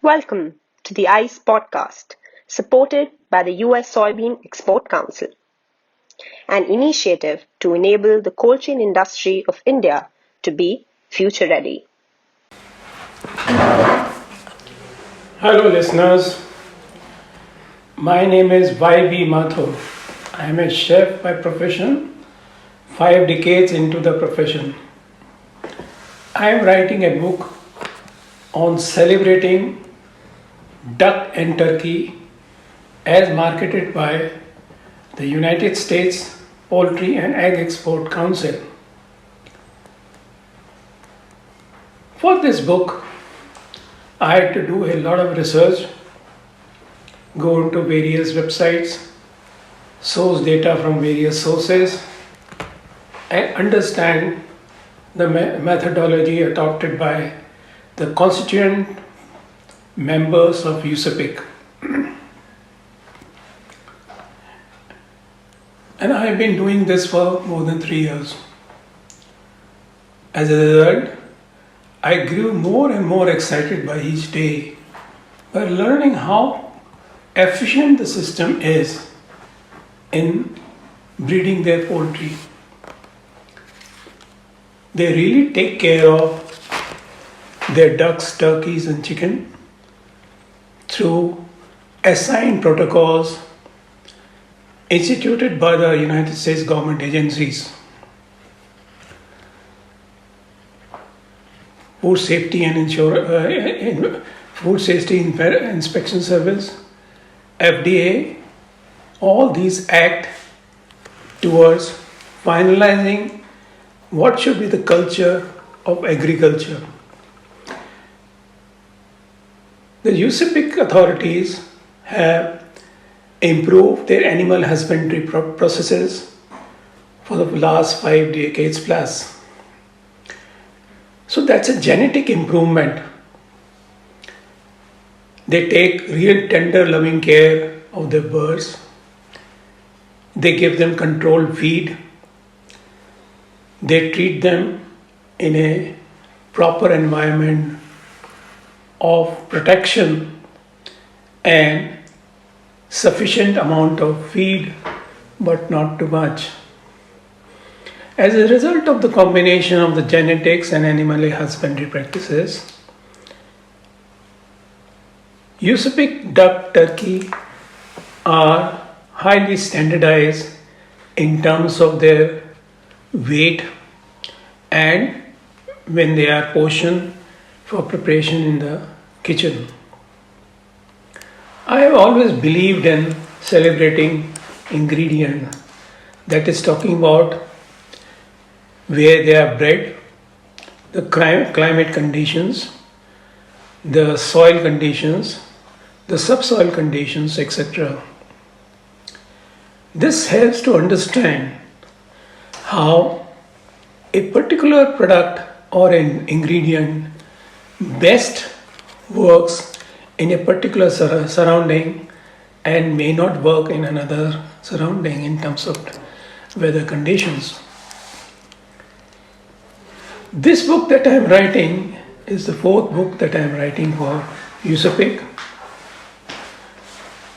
Welcome to the ICE podcast, supported by the US Soybean Export Council, an initiative to enable the cold chain industry of India to be future ready. Hello, listeners. My name is Y.B. Mathur. I am a chef by profession, 5 decades into the profession. I am writing a book on celebrating duck and turkey as marketed by the United States Poultry and Egg Export Council. For this book, I had to do a lot of research, go into various websites, source data from various sources, and understand the methodology adopted by the constituent members of USAPIC. And I have been doing this for more than 3 years. As a result, I grew more and more excited by each day by learning how efficient the system is in breeding their poultry. They really take care of their ducks, turkeys, and chicken through assigned protocols instituted by the United States government agencies. Food Safety and Food Safety Inspection Service, FDA, all these act towards finalizing what should be the culture of agriculture. The USAPIC authorities have improved their animal husbandry processes for the last 5 decades plus. So that's a genetic improvement. They take real tender loving care of their birds. They give them controlled feed. They treat them in a proper environment of protection and sufficient amount of feed, but not too much. As a result of the combination of the genetics and animal husbandry practices, USAPIC duck turkey are highly standardized in terms of their weight and when they are portioned for preparation in the kitchen. I have always believed in celebrating ingredient, that is talking about where they are bred, the climate conditions, the soil conditions, the subsoil conditions, etc. This helps to understand how a particular product or an ingredient best works in a particular surrounding and may not work in another surrounding in terms of weather conditions. This book that I am writing is the 4th book that I am writing for USAPIC.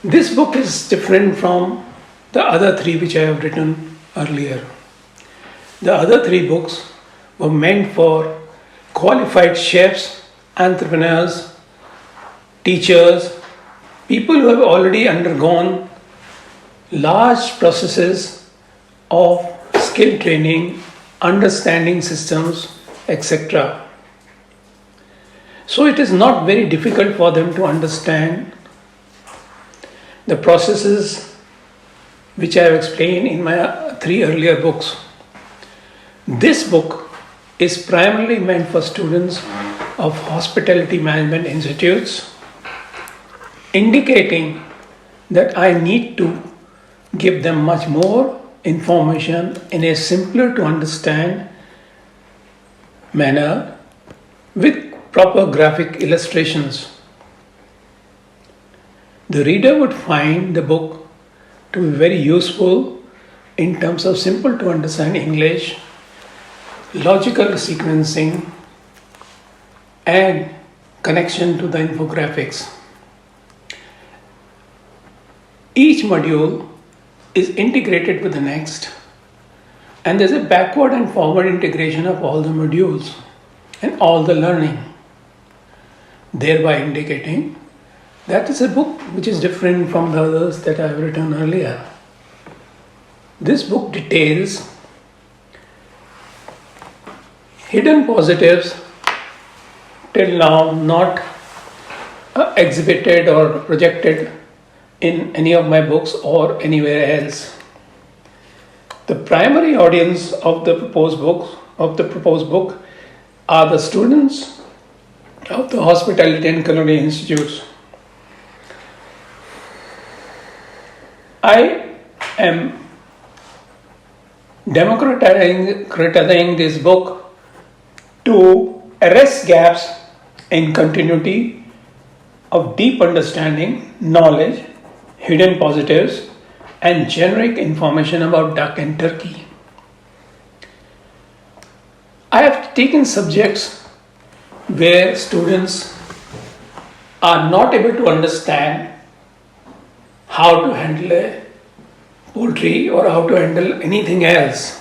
This book is different from the other 3 which I have written earlier. The other 3 books were meant for qualified chefs, entrepreneurs, teachers, people who have already undergone large processes of skill training, understanding systems, etc. So it is not very difficult for them to understand the processes which I have explained in my 3 earlier books. This book is primarily meant for students of hospitality management institutes, indicating that I need to give them much more information in a simpler to understand manner with proper graphic illustrations. The reader would find the book to be very useful in terms of simple to understand English, logical sequencing, and connection to the infographics. Each module is integrated with the next, and there's a backward and forward integration of all the modules and all the learning, thereby indicating that is a book which is different from the others that I have written earlier. This book details hidden positives till now not exhibited or projected in any of my books or anywhere else. The primary audience of the proposed book are the students of the hospitality and culinary institutes. I am democratizing this book to arrest gaps in continuity of deep understanding, knowledge, hidden positives, and generic information about duck and turkey. I have taken subjects where students are not able to understand how to handle a poultry or how to handle anything else.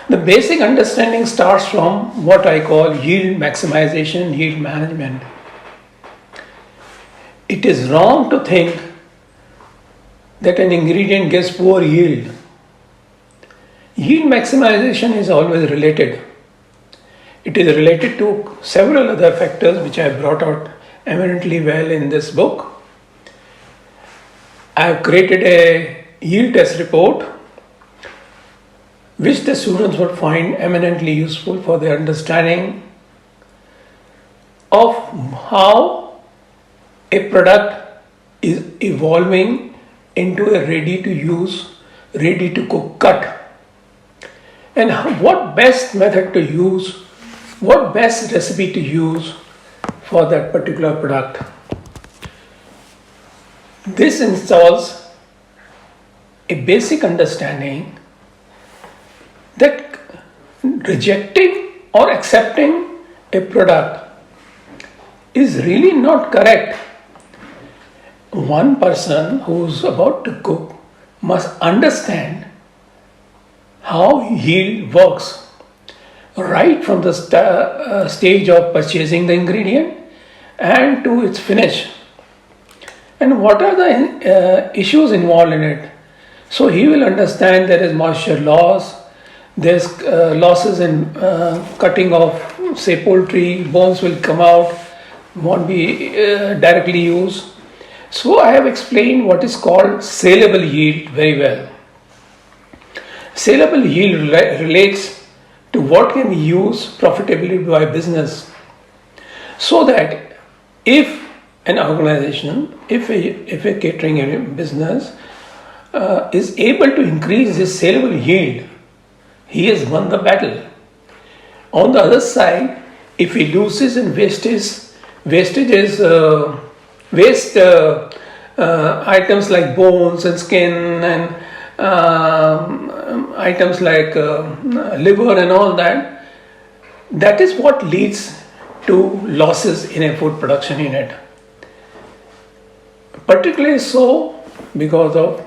The basic understanding starts from what I call yield maximization, yield management. It is wrong to think that an ingredient gives poor yield. Yield maximization is always related. It is related to several other factors which I have brought out eminently well in this book. I have created a yield test report which the students would find eminently useful for their understanding of how a product is evolving into a ready to use, ready to cook cut, and what best method to use, what best recipe to use for that particular product. This installs a basic understanding that rejecting or accepting a product is really not correct. One person who's about to cook must understand how yield works right from the stage of purchasing the ingredient and to its finish, and what are the issues involved in it. So he will understand there is moisture loss, there's losses in cutting of say poultry, bones will come out, won't be directly used. So I have explained what is called saleable yield very well. Saleable yield relates to what can be used profitably by business, so that if an organization, if a catering business is able to increase his saleable yield, he has won the battle. On the other side, if he loses in waste items like bones and skin and items like liver and all that, that is what leads to losses in a food production unit. Particularly so because of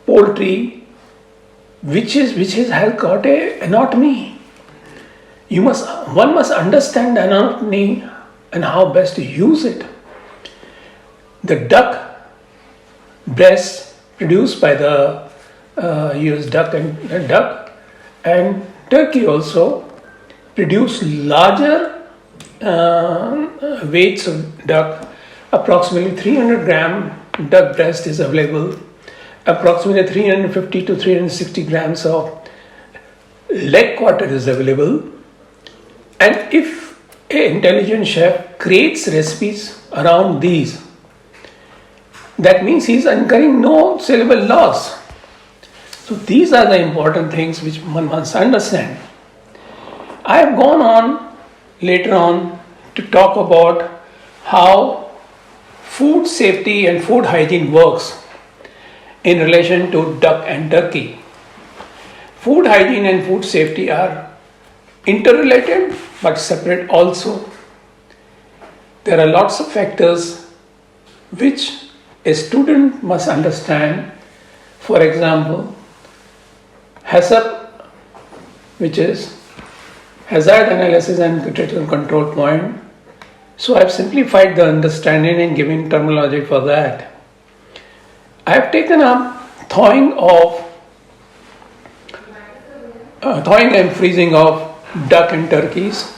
poultry, which has got a anatomy. One must understand the anatomy and how best to use it. The duck breasts produced by the US duck and turkey also produce larger weights of duck. Approximately 300 gram duck breast is available. Approximately 350 to 360 grams of leg quarter is available. And if an intelligent chef creates recipes around these, that means he is incurring no saleable loss. So these are the important things which one must understand. I have gone on later on to talk about how food safety and food hygiene works in relation to duck and turkey. Food hygiene and food safety are interrelated but separate also. There are lots of factors which a student must understand. For example, HACCP, which is Hazard Analysis and Critical Control Point. So I've simplified the understanding and given terminology for that. I have taken up thawing and freezing of duck and turkeys,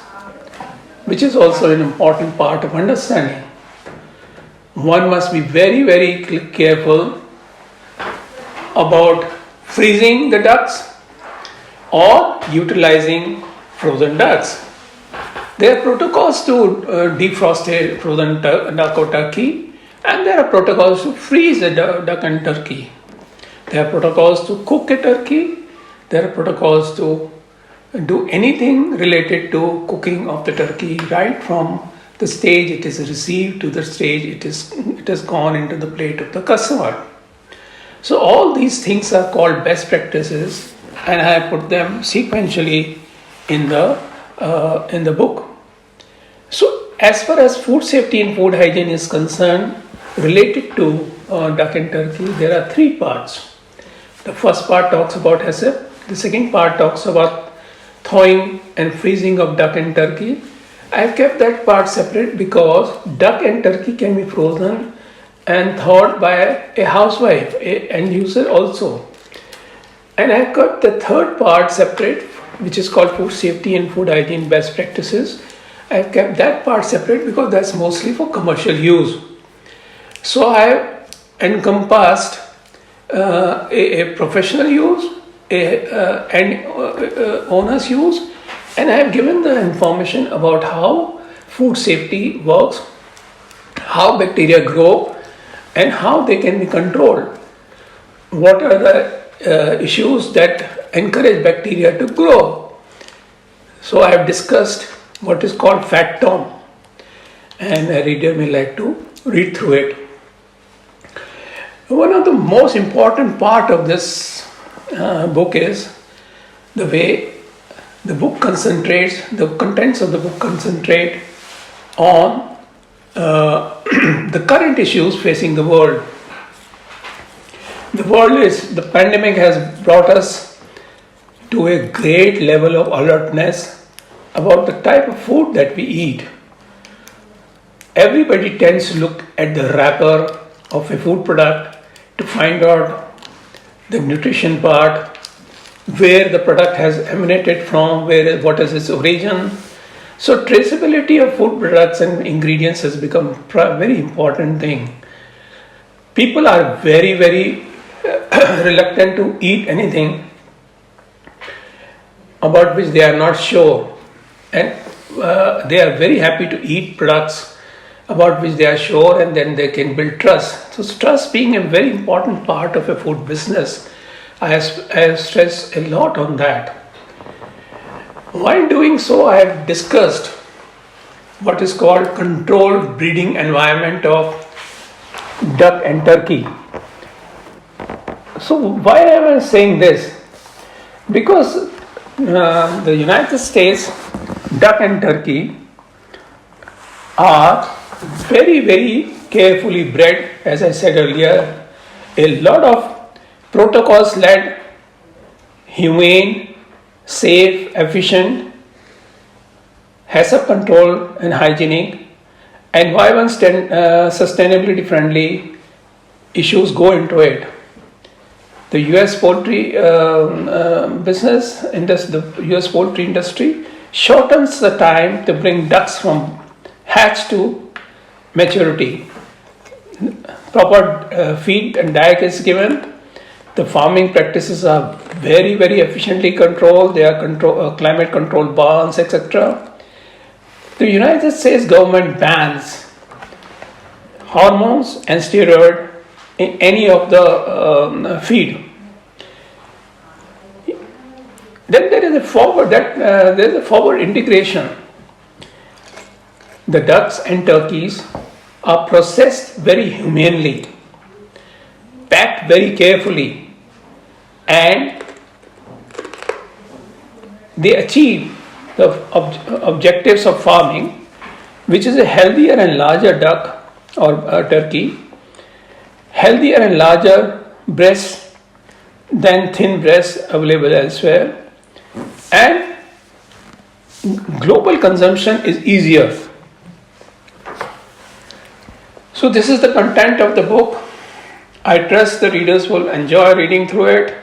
which is also an important part of understanding. One must be very, very careful about freezing the ducks or utilizing frozen ducks. There are protocols to defrost a frozen duck or turkey, and there are protocols to freeze a duck and turkey. There are protocols to cook a turkey. There are protocols to do anything related to cooking of the turkey, right from the stage it is received to the stage it has gone into the plate of the customer. So all these things are called best practices, and I put them sequentially in the book. So as far as food safety and food hygiene is concerned, related to duck and turkey, there are three parts. The first part talks about HACCP. The second part talks about thawing and freezing of duck and turkey. I have kept that part separate because duck and turkey can be frozen and thawed by a housewife, an end user also. And I have kept the third part separate, which is called food safety and food hygiene best practices. I have kept that part separate because that's mostly for commercial use. So I have encompassed a professional use, and owner's use, and I have given the information about how food safety works, how bacteria grow, and how they can be controlled. What are the issues that encourage bacteria to grow? So I have discussed what is called fat tone, and a reader may like to read through it. One of the most important part of this book is the way the book concentrates, the contents of the book concentrate on the current issues facing the world. The pandemic has brought us to a great level of alertness about the type of food that we eat. Everybody tends to look at the wrapper of a food product to find out the nutrition part, where the product has emanated from, what is its origin. So traceability of food products and ingredients has become a very important thing. People are very, very reluctant to eat anything about which they are not sure, and they are very happy to eat products about which they are sure, and then they can build trust. So trust being a very important part of a food business, I have stressed a lot on that. While doing so, I have discussed what is called controlled breeding environment of duck and turkey. So why am I saying this? Because the United States duck and turkey are very, very carefully bred, as I said earlier. A lot of protocols led, humane, safe, efficient, HACCP control and hygienic, environment sustainability friendly issues go into it. The US poultry the US poultry industry shortens the time to bring ducks from hatch to maturity. Proper feed and diet is given. The farming practices are very, very efficiently controlled. They are climate controlled barns, etc. The United States government bans hormones and steroid in any of the feed. Then there is a forward integration. The ducks and turkeys are processed very humanely, packed very carefully, and they achieve the objectives of farming, which is a healthier and larger duck or turkey, healthier and larger breasts than thin breasts available elsewhere, and global consumption is easier. So this is the content of the book. I trust the readers will enjoy reading through it.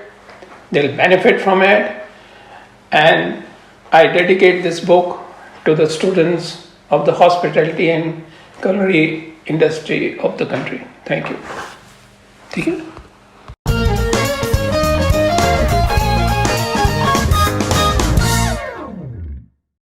They'll benefit from it. And I dedicate this book to the students of the hospitality and culinary industry of the country. Thank you. ठीक है?